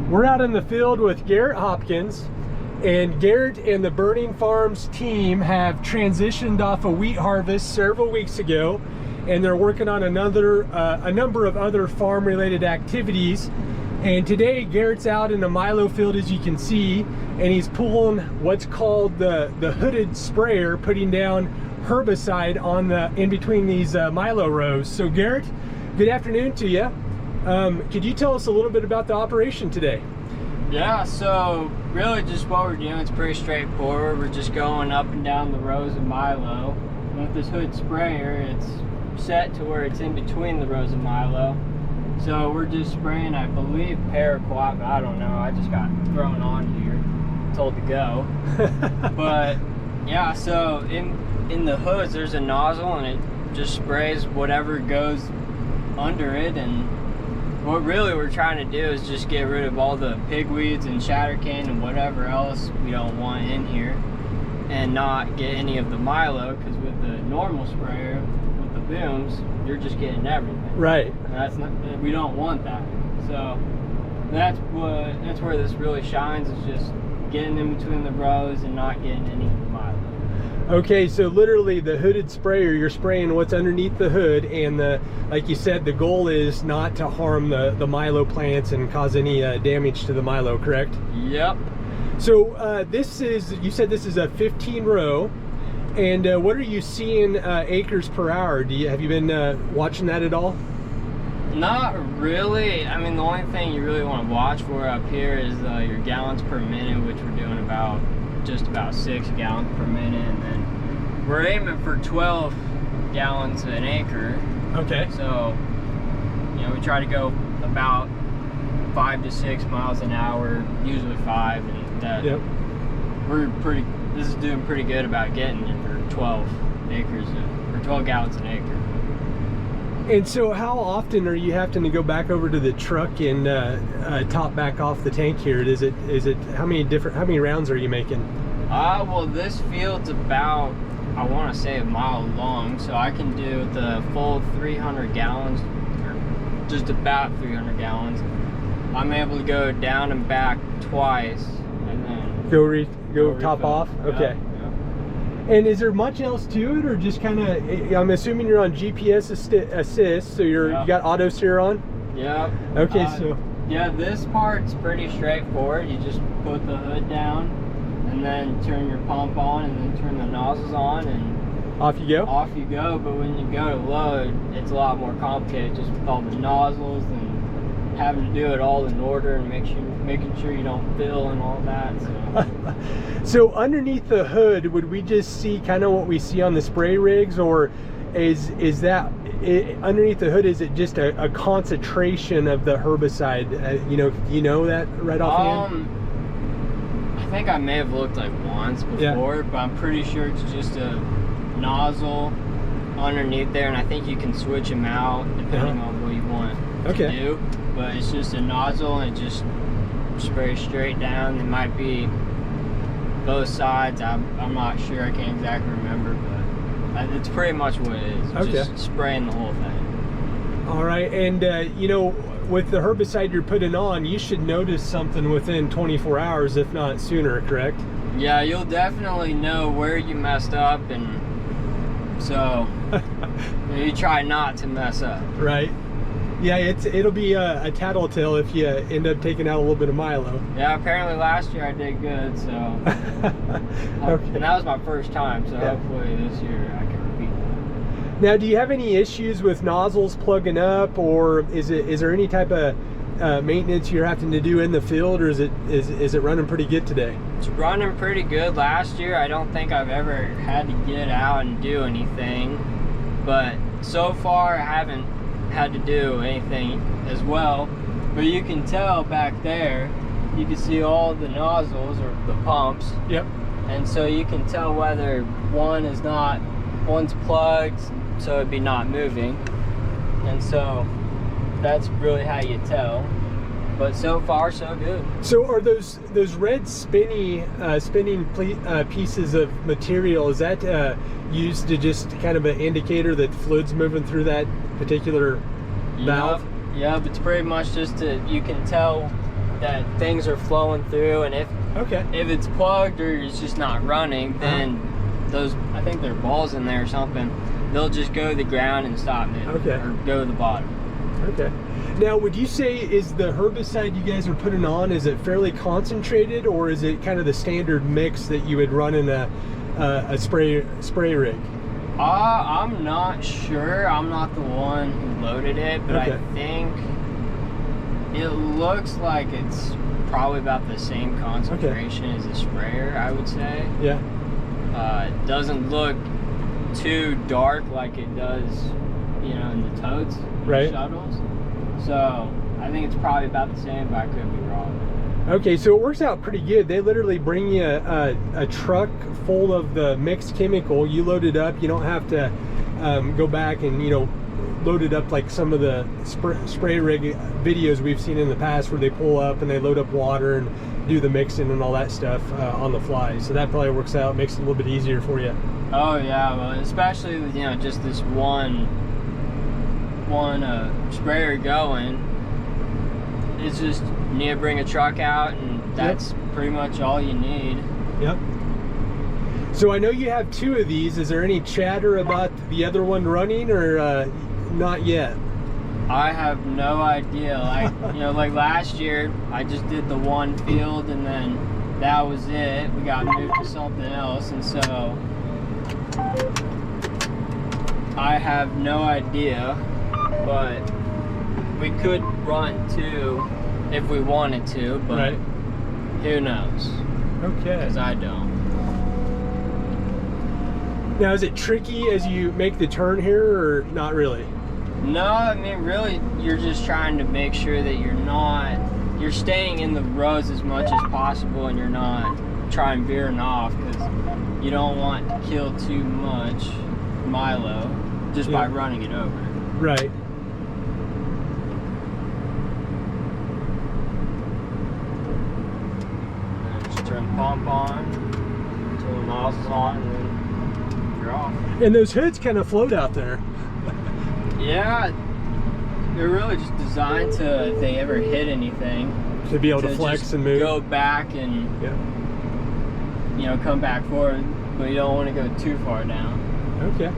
We're out in the field with Garrett Hopkins, and Garrett and the Burning Farms team have transitioned off a wheat harvest several weeks ago, and they're working on a number of other farm related activities. And today Garrett's out in the milo field, as you can see, and he's pulling what's called the hooded sprayer, putting down herbicide on in between these milo rows. So Garrett, good afternoon to you. Could you tell us a little bit about the operation today? Yeah, so really just what we're doing is pretty straightforward. We're just going up and down the rows of milo. With this hood sprayer, it's set to where it's in between the rows of milo. So we're just spraying, I believe, paraquat, but I don't know. I just got thrown on here, told to go. But yeah, so in the hoods, there's a nozzle, and it just sprays whatever goes under it. And what really we're trying to do is just get rid of all the pigweeds and shattercane and whatever else we don't want in here, and not get any of the milo, because with the normal sprayer, with the booms, you're just getting everything. Right. And that's not, we don't want that. So that's where this really shines, is just getting in between the rows and not getting any of the milo. Okay, so literally the hooded sprayer, you're spraying what's underneath the hood, and like you said, the goal is not to harm the milo plants and cause any damage to the milo, correct? Yep. So you said this is a 15 row, and what are you seeing acres per hour? Have you been watching that at all? Not really. I mean, the only thing you really want to watch for up here is your gallons per minute, which we're doing just about 6 gallons per minute, and then we're aiming for 12 gallons an acre. Okay. So, you know, we try to go about 5 to 6 miles an hour, usually 5, and that. Yep. This is doing pretty good about getting it for 12 acres, or 12 gallons an acre. And so how often are you having to go back over to the truck and top back off the tank here? Is it how many rounds are you making? Well, this field's about, I want to say, a mile long, so I can do the full 300 gallons, or just about 300 gallons. I'm able to go down and back twice, and then go top off. Okay. And is there much else to it, or just kind of, I'm assuming you're on GPS assist, so you got auto steer on? Yeah. Okay, so. Yeah, this part's pretty straightforward. You just put the hood down, and then turn your pump on, and then turn the nozzles on, and off you go? Off you go, but when you go to load, it's a lot more complicated, just with all the nozzles and having to do it all in order, and making sure you don't fill and all that. So underneath the hood, would we just see kind of what we see on the spray rigs, or is that underneath the hood? Is it just a concentration of the herbicide? Do you know that right offhand? I think I may have looked like once before, but I'm pretty sure it's just a nozzle underneath there, and I think you can switch them out depending on what you want to do. But it's just a nozzle, and it just sprays straight down. It might be both sides. I'm not sure. I can't exactly remember, but it's pretty much what it is. Just spraying the whole thing. All right, and with the herbicide you're putting on, you should notice something within 24 hours, if not sooner, correct? Yeah, you'll definitely know where you messed up, and so you try not to mess up. Right. Yeah, it'll be a tattletale if you end up taking out a little bit of milo. Yeah, apparently last year I did good, so. And that was my first time, so hopefully this year I can repeat that. Now, do you have any issues with nozzles plugging up, or is there any type of maintenance you're having to do in the field, or is it running pretty good today? It's running pretty good. Last year I don't think I've ever had to get out and do anything, but so far I haven't had to do anything as well. But you can tell back there, you can see all the nozzles, or the pumps. Yep. And so you can tell whether one's plugged, so it'd be not moving. And so that's really how you tell. But so far, so good. So are those red spinning pieces of material, is that used to just kind of an indicator that fluid's moving through that particular valve? Yeah, it's pretty much just you can tell that things are flowing through, and if it's plugged or it's just not running, then those, I think there are balls in there or something, they'll just go to the ground and stop moving, or go to the bottom. Okay. Now, would you say, is the herbicide you guys are putting on, is it fairly concentrated, or is it kind of the standard mix that you would run in a spray rig? I'm not sure. I'm not the one who loaded it, but I think it looks like it's probably about the same concentration as a sprayer, I would say. Yeah. It doesn't look too dark like it does, you know, in the totes, the shuttles. So I think it's probably about the same, but I could be wrong. Okay, so it works out pretty good. They literally bring you a truck full of the mixed chemical. You load it up. You don't have to go back and, you know, load it up like some of the spray rig videos we've seen in the past, where they pull up and they load up water and do the mixing and all that stuff on the fly. So that probably works out, makes it a little bit easier for you. Oh yeah, well, especially with, you know, just this one sprayer going. It's just, you need to bring a truck out, and that's pretty much all you need. Yep. So I know you have two of these. Is there any chatter about the other one running, or not yet? I have no idea. Like, you know, like last year, I just did the one field, and then that was it. We got moved to something else, and so I have no idea. But we could run two if we wanted to, but who knows? Okay. Because I don't. Now, is it tricky as you make the turn here, or not really? No, I mean, really, you're just trying to make sure that you're staying in the rows as much as possible, and you're not trying veering off, because you don't want to kill too much milo just by running it over. Right. Turn the pump on, turn the nozzles on, and then you're off. And those hoods kind of float out there. Yeah, they're really just designed to, if they ever hit anything, to be able to flex and move. Go back and you know, come back forward, but you don't want to go too far down. Okay.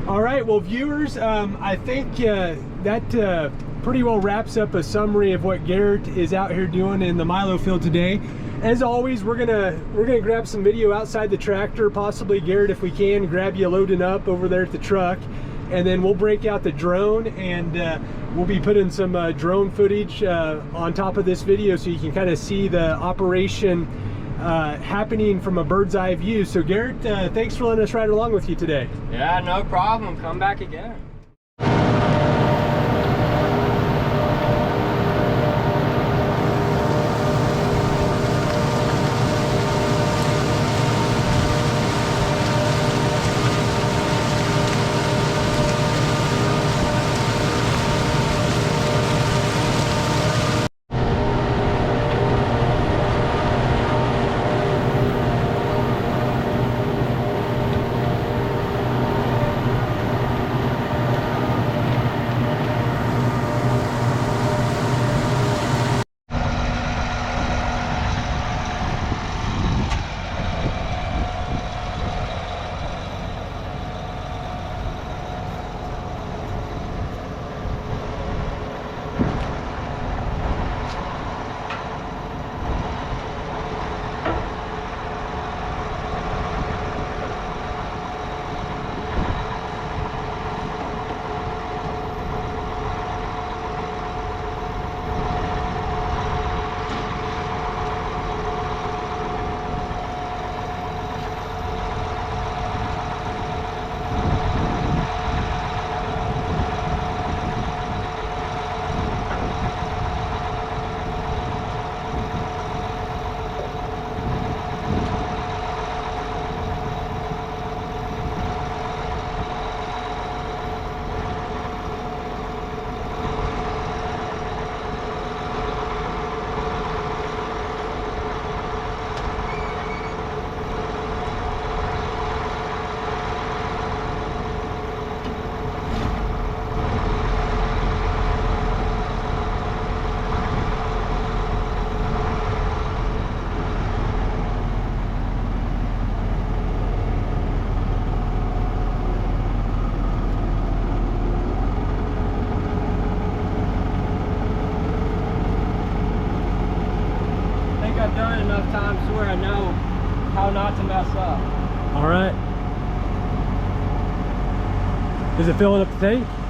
All right, well, viewers, I think that pretty well wraps up a summary of what Garrett is out here doing in the milo field today. As always, we're gonna grab some video outside the tractor, possibly Garrett, if we can, grab you loading up over there at the truck, and then we'll break out the drone, and we'll be putting some drone footage on top of this video, so you can kind of see the operation happening from a bird's eye view. So Garrett, thanks for letting us ride along with you today. Yeah, no problem. Come back again. Is it filling up the tank?